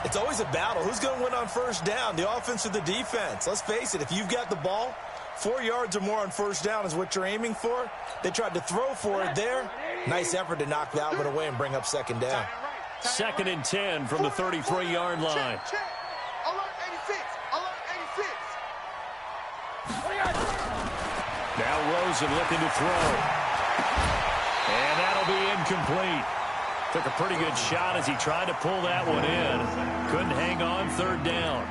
It's always a battle. Who's going to win on 1st down, the offense or the defense? Let's face it, if you've got the ball, 4 yards or more on 1st down is what you're aiming for. They tried to throw for it there. Nice effort to knock that one away and bring up 2nd down. 2nd and 10 from the 33-yard line. Check. Alert 86. Alert 86. Now Rosen looking to throw. And that'll be incomplete. Took a pretty good shot as he tried to pull that one in. Couldn't hang on 3rd down.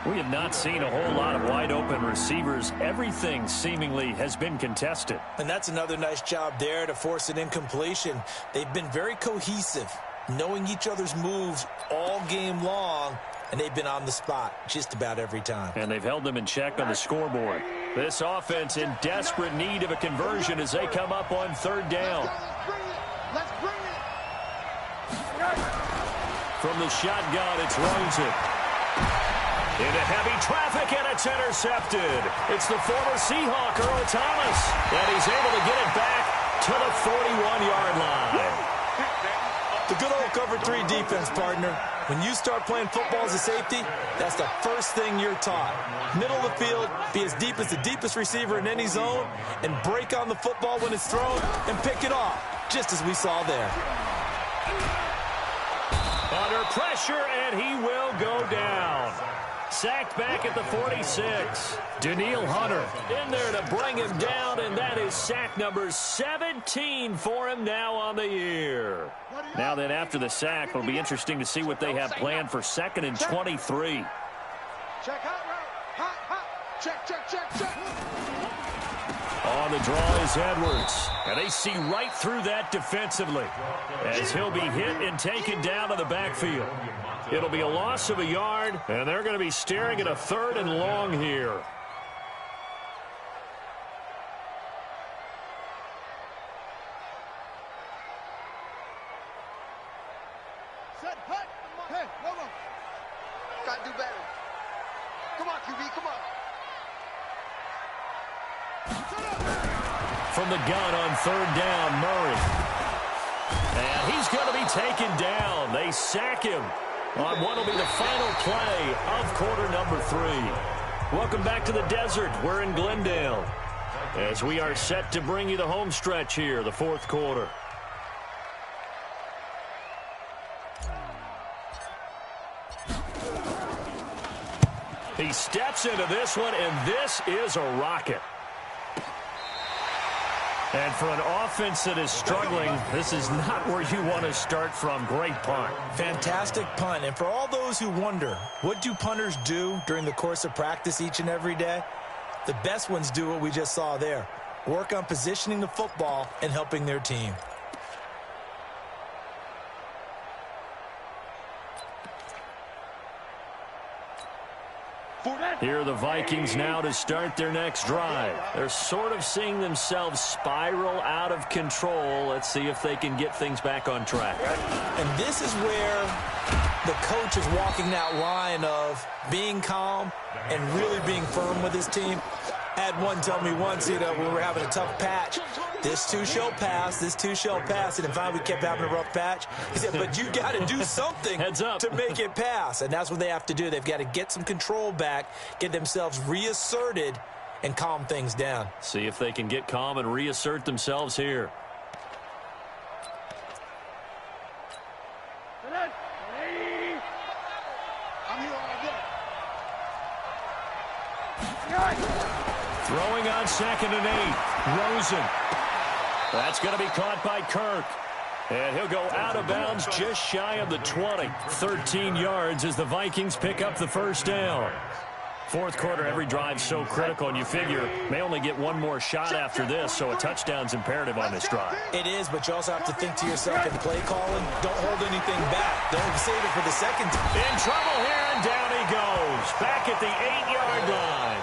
We have not seen a whole lot of wide-open receivers. Everything seemingly has been contested. And that's another nice job there to force an incompletion. They've been very cohesive, knowing each other's moves all game long, and they've been on the spot just about every time. And they've held them in check on the scoreboard. This offense in desperate need of a conversion as they come up on 3rd down. Let's bring it. From the shotgun, it's Rosen. Into heavy traffic, and it's intercepted. It's the former Seahawk, Earl Thomas, and he's able to get it back to the 41-yard line. The good old cover 3 defense, partner. When you start playing football as a safety, that's the first thing you're taught. Middle of the field, be as deep as the deepest receiver in any zone, and break on the football when it's thrown and pick it off, just as we saw there. Under pressure, and he will go down. Sacked back at the 46. Danielle Hunter in there to bring him down, and that is sack number 17 for him now on the year. Now then, after the sack, it'll be interesting to see what they have planned for 2nd and 23. Check hot. Check. On the draw is Edwards. And they see right through that defensively as he'll be hit and taken down to the backfield. It'll be a loss of a yard, and they're going to be staring at a 3rd and long here. Set, hut. Hey, hold on. Gotta do better. Come on, QB, come on. From the gun on 3rd down, Murray. And he's going to be taken down. They sack him on what will be the final play of quarter number 3. Welcome back to the desert. We're in Glendale as we are set to bring you the home stretch here, the 4th quarter. He steps into this one, and this is a rocket. And for an offense that is struggling, this is not where you want to start from. Great punt. Fantastic punt. And for all those who wonder, what do punters do during the course of practice each and every day? The best ones do what we just saw there. Work on positioning the football and helping their team. Here are the Vikings now to start their next drive. They're sort of seeing themselves spiral out of control. Let's see if they can get things back on track. And this is where the coach is walking that line of being calm and really being firm with his team. I had one tell me once, when we were having a tough patch, this too shall pass, this too shall pass. And finally we kept having a rough patch. He said, but you got to do something Heads up. to make it pass. And that's what they have to do. They've got to get some control back, get themselves reasserted, and calm things down. See if they can get calm and reassert themselves here. Throwing on 2nd and 8. Rosen. That's going to be caught by Kirk. And he'll go out of bounds just shy of the 20. 13 yards as the Vikings pick up the 1st down. Fourth quarter, every drive's so critical, and you figure may only get one more shot after this, so a touchdown's imperative on this drive. It is, but you also have to think to yourself in play calling, don't hold anything back. Don't save it for the second time. In trouble here, and down he goes. Back at the 8-yard line.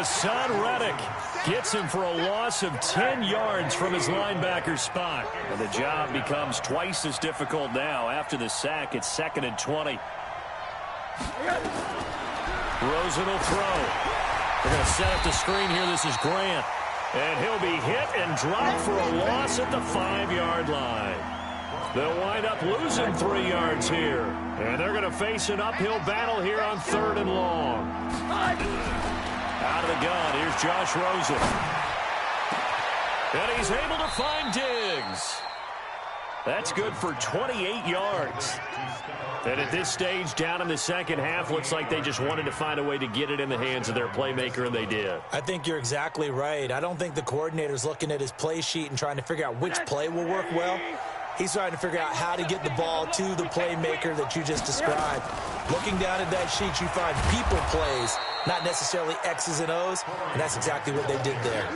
Hassan Reddick gets him for a loss of 10 yards from his linebacker spot. And the job becomes twice as difficult now. After the sack, it's 2nd and 20. Rosen will throw. They're going to set up the screen here. This is Grant. And he'll be hit and dropped for a loss at the 5-yard line. They'll wind up losing 3 yards here. And they're going to face an uphill battle here on 3rd and long. Out of the gun, here's Josh Rosen. And he's able to find Diggs. That's good for 28 yards. And at this stage, down in the second half, looks like they just wanted to find a way to get it in the hands of their playmaker, and they did. I think you're exactly right. I don't think the coordinator's looking at his play sheet and trying to figure out which play will work well. He's trying to figure out how to get the ball to the playmaker that you just described. Looking down at that sheet, you find people plays, not necessarily X's and O's, and that's exactly what they did there.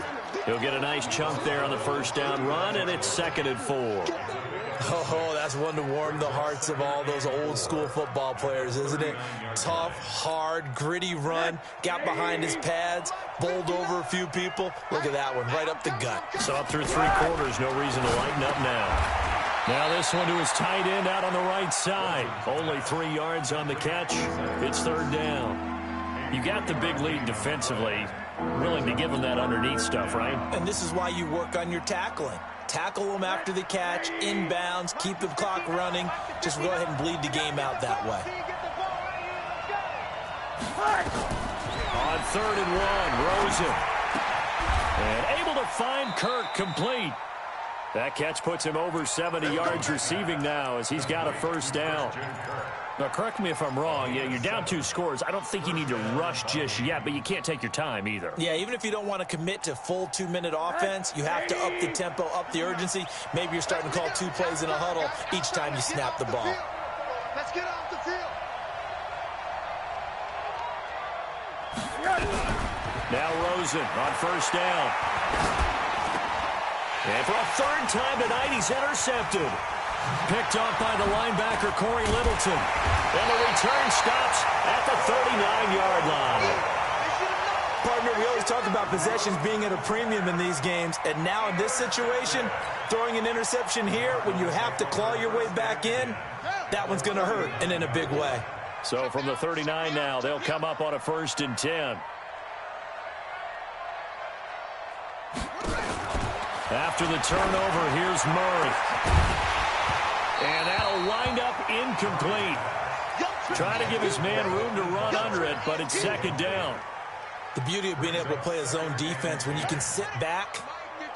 He'll get a nice chunk there on the first down run, and it's 2nd and 4. Oh, that's one to warm the hearts of all those old-school football players, isn't it? Tough, hard, gritty run, got behind his pads, bowled over a few people. Look at that one, right up the gut. So up through 3 quarters, no reason to lighten up now. Now this one to his tight end out on the right side. Only 3 yards on the catch. It's 3rd down. You got the big lead defensively. Willing to give them that underneath stuff, right? And this is why you work on your tackling. Tackle them after the catch, inbounds, keep the clock running. Just go ahead and bleed the game out that way. On 3rd and 1, Rosen. And able to find Kirk complete. That catch puts him over 70 yards receiving now as he's got a first down. Now, correct me if I'm wrong. Yeah, you're down 2 scores. I don't think you need to rush just yet, but you can't take your time either. Yeah, even if you don't want to commit to full 2-minute offense, you have to up the tempo, up the urgency. Maybe you're starting to call 2 plays in a huddle each time you snap the ball. Let's get off the field. Now Rosen on first down. And for a 3rd time tonight, he's intercepted. Picked off by the linebacker, Corey Littleton. And the return stops at the 39-yard line. Partner, we always talk about possessions being at a premium in these games. And now in this situation, throwing an interception here when you have to claw your way back in, that one's going to hurt, and in a big way. So from the 39 now, they'll come up on a 1st and 10. After the turnover, here's Murray. And that'll wind up incomplete. Trying to give his man room to run under it, but it's 2nd down. The beauty of being able to play a zone defense when you can sit back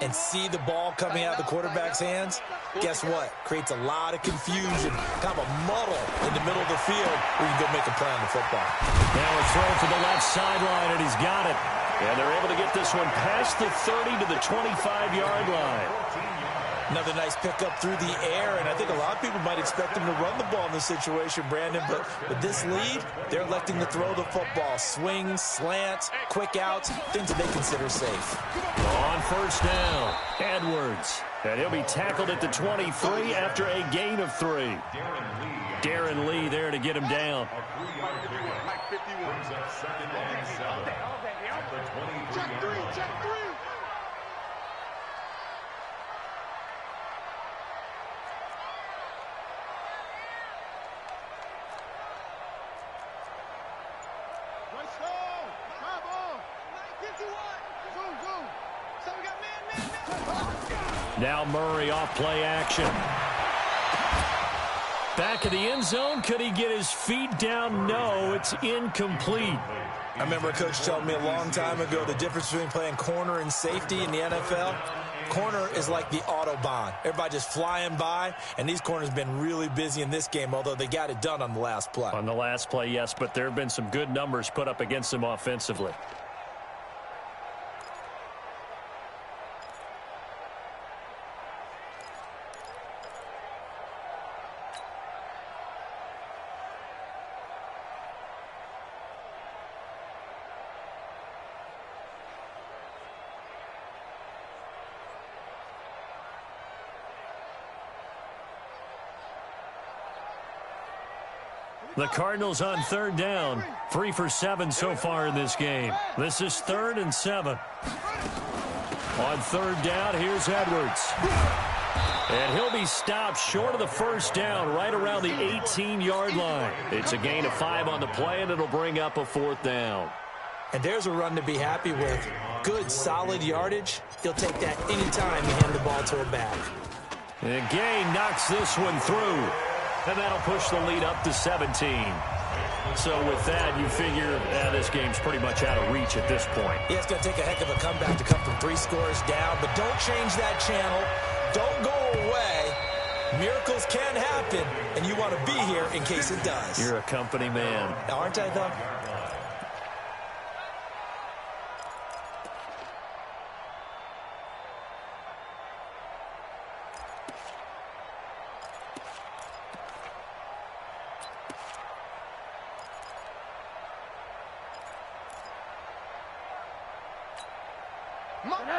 and see the ball coming out of the quarterback's hands, guess what? Creates a lot of confusion, kind of a muddle in the middle of the field where you can go make a play on the football. Now a throw for the left sideline, and he's got it. And they're able to get this one past the 30 to the 25-yard line. Another nice pickup through the air, and I think a lot of people might expect him to run the ball in this situation, Brandon, but with this lead, they're electing to throw the football. Swings, slants, quick outs, things that they consider safe. On first down, Edwards. And he'll be tackled at the 23 after a gain of 3. Darren Lee there to get him down. Check 3, check 3. Let's go. Bravo. 951. Zoom, zoom. So we got man. Now Murray off play action. Back of the end zone. Could he get his feet down? No, it's incomplete. I remember a coach telling me a long time ago the difference between playing corner and safety in the NFL. Corner is like the Autobahn. Everybody just flying by, and these corners have been really busy in this game, although they got it done on the last play. On the last play, yes, but there have been some good numbers put up against them offensively. The Cardinals on third down. 3 for 7 so far in this game. This is 3rd and 7. On third down, here's Edwards. And he'll be stopped short of the first down right around the 18-yard line. It's a gain of 5 on the play, and it'll bring up a 4th down. And there's a run to be happy with. Good, solid yardage. He'll take that anytime you hand the ball to a back. And Gay knocks this one through. And that'll push the lead up to 17. So with that, you figure this game's pretty much out of reach at this point. Yeah, it's going to take a heck of a comeback to come from 3 scores down. But don't change that channel. Don't go away. Miracles can happen, and you want to be here in case it does. You're a company man. Aren't I, though?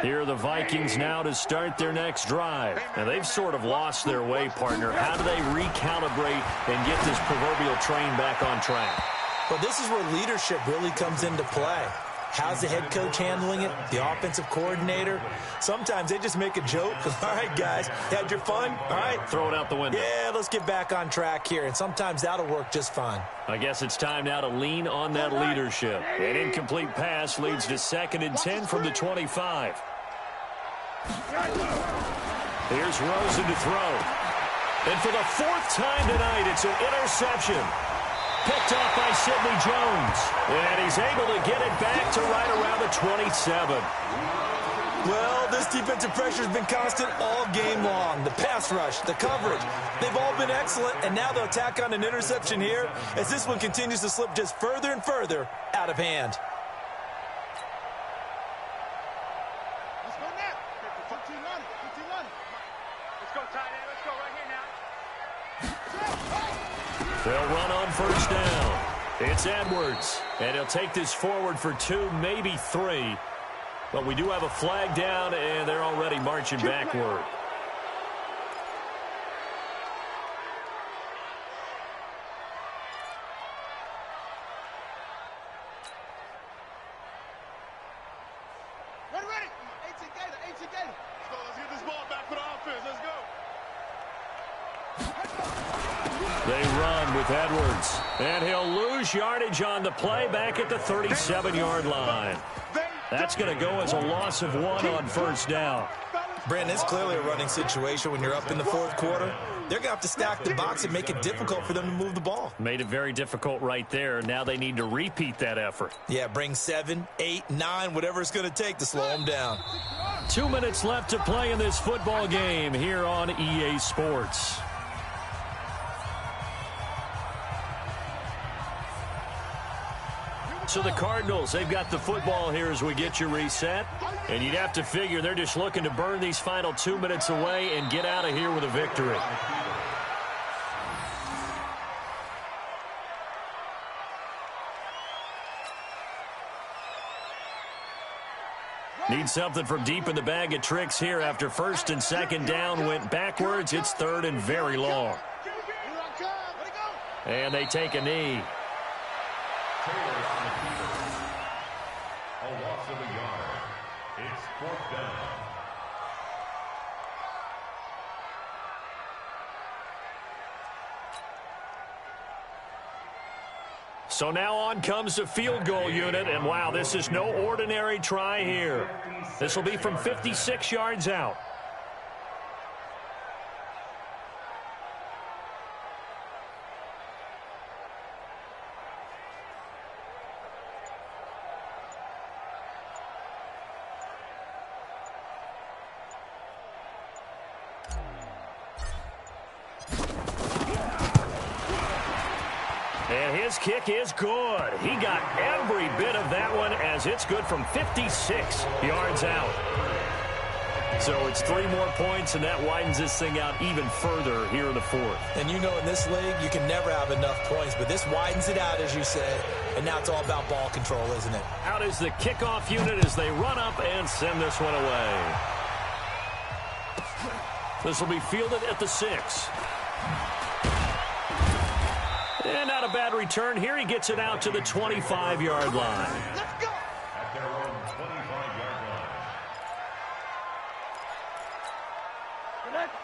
Here are the Vikings now to start their next drive. And they've sort of lost their way, partner. How do they recalibrate and get this proverbial train back on track? Well, this is where leadership really comes into play. How's the head coach handling it? The offensive coordinator? Sometimes they just make a joke. All right, guys, had your fun? All right. Throw it out the window. Yeah, let's get back on track here. And sometimes that'll work just fine. I guess it's time now to lean on that leadership. An incomplete pass leads to 2nd and 10 from the 25. Here's Rosen to throw. And for the 4th time tonight, it's an interception. Picked off by Sidney Jones. And he's able to get it back to right around the 27. Well, this defensive pressure has been constant all game long. The pass rush, the coverage, they've all been excellent. And now they'll tack on an interception here as this one continues to slip just further and further out of hand. Let's go now. 15 running. Let's go, tight end. Let's go right here now. They'll run on first down. It's Edwards. And he'll take this forward for 2, maybe 3. But we do have a flag down, and they're already marching backward. Ready. 18 Gator. Let's go. Let's get this ball back for the offense. Let's go. They run with Edwards. And he'll lose yardage on the play back at the 37-yard line. That's going to go as a loss of 1 on first down. Brandon, it's clearly a running situation when you're up in the 4th quarter. They're going to have to stack the box and make it difficult for them to move the ball. Made it very difficult right there. Now they need to repeat that effort. Yeah, bring 7, 8, 9, whatever it's going to take to slow them down. 2 minutes left to play in this football game here on EA Sports. So the Cardinals, they've got the football here as we get you reset. And you'd have to figure they're just looking to burn these final 2 minutes away and get out of here with a victory. Need something from deep in the bag of tricks here after 1st and 2nd down went backwards. It's 3rd and very long. And they take a knee. A loss of a yard. It's 4th down. So now on comes the field goal unit, and wow, this is no ordinary try here. This will be from 56 yards out. And his kick is good. He got every bit of that one as it's good from 56 yards out. So it's 3 more points, and that widens this thing out even further here in the 4th. And you know in this league, you can never have enough points, but this widens it out, as you said, and now it's all about ball control, isn't it? Out is the kickoff unit as they run up and send this one away. This will be fielded at the 6. And not a bad return. Here he gets it out to the 25-yard line. Let's go. At their own 25-yard line.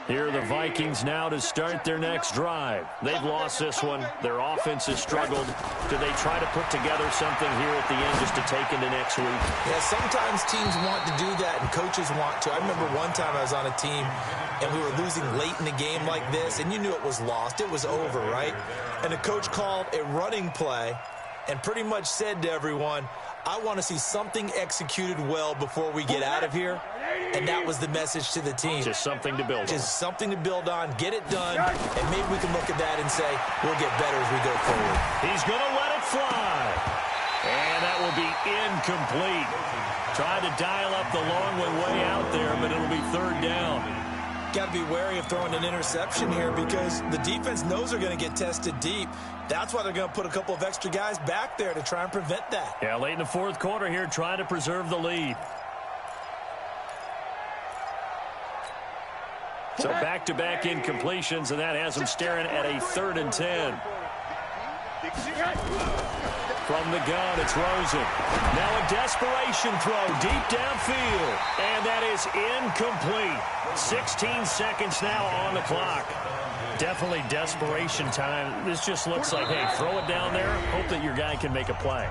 Here are the Vikings now to start their next drive. They've lost this one. Their offense has struggled. Do they try to put together something here at the end just to take into next week? Yeah, sometimes teams want to do that and coaches want to. I remember one time I was on a team and we were losing late in the game like this, and you knew it was lost. It was over, right? And the coach called a running play and pretty much said to everyone, I want to see something executed well before we get out of here. And that was the message to the team. Just something to build on. Just something to build on, get it done, and maybe we can look at that and say, we'll get better as we go forward. He's going to let it fly. And that will be incomplete. Tried to dial up the long one way out there, but it'll be third down. Got to be wary of throwing an interception here because the defense knows they're going to get tested deep. That's why they're going to put a couple of extra guys back there to try and prevent that. Yeah, late in the fourth quarter here, trying to preserve the lead. So back-to-back incompletions, and that has them staring at a 3rd and 10. From the gun, it's Rosen. Now a desperation throw deep downfield, and that is incomplete. 16 seconds now on the clock. Definitely desperation time. This just looks like, hey, throw it down there, hope that your guy can make a play.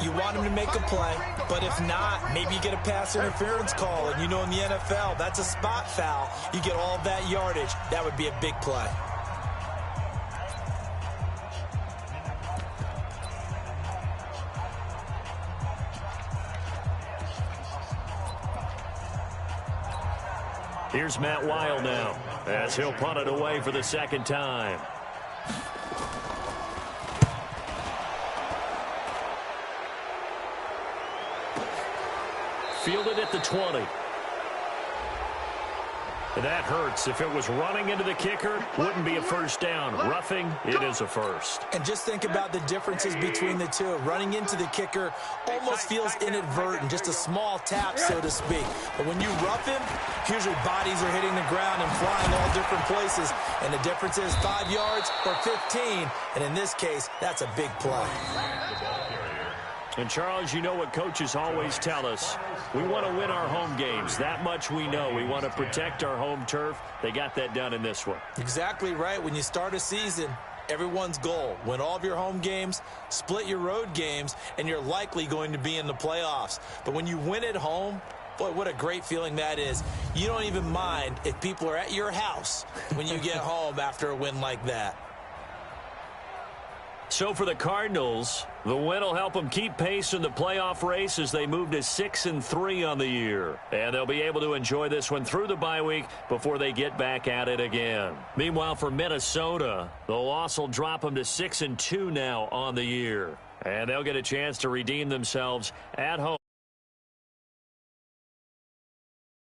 You want him to make a play, but if not, maybe you get a pass interference call, and you know in the NFL, that's a spot foul. You get all that yardage. That would be a big play. Here's Matt Weil now, as he'll punt it away for the second time. Fielded at the 20. And that hurts. If it was running into the kicker, wouldn't be a first down. Roughing, it is a first. And just think about the differences between the two. Running into the kicker almost feels inadvertent, just a small tap, so to speak. But when you rough him, usually bodies are hitting the ground and flying all different places. And the difference is 5 yards or 15. And in this case, that's a big play. And, Charles, you know what coaches always tell us. We want to win our home games. That much we know. We want to protect our home turf. They got that done in this one. Exactly right. When you start a season, everyone's goal, win all of your home games, split your road games, and you're likely going to be in the playoffs. But when you win at home, boy, what a great feeling that is. You don't even mind if people are at your house when you get home after a win like that. So for the Cardinals, the win will help them keep pace in the playoff race as they move to 6-3 on the year. And they'll be able to enjoy this one through the bye week before they get back at it again. Meanwhile, for Minnesota, the loss will drop them to 6-2 now on the year. And they'll get a chance to redeem themselves at home.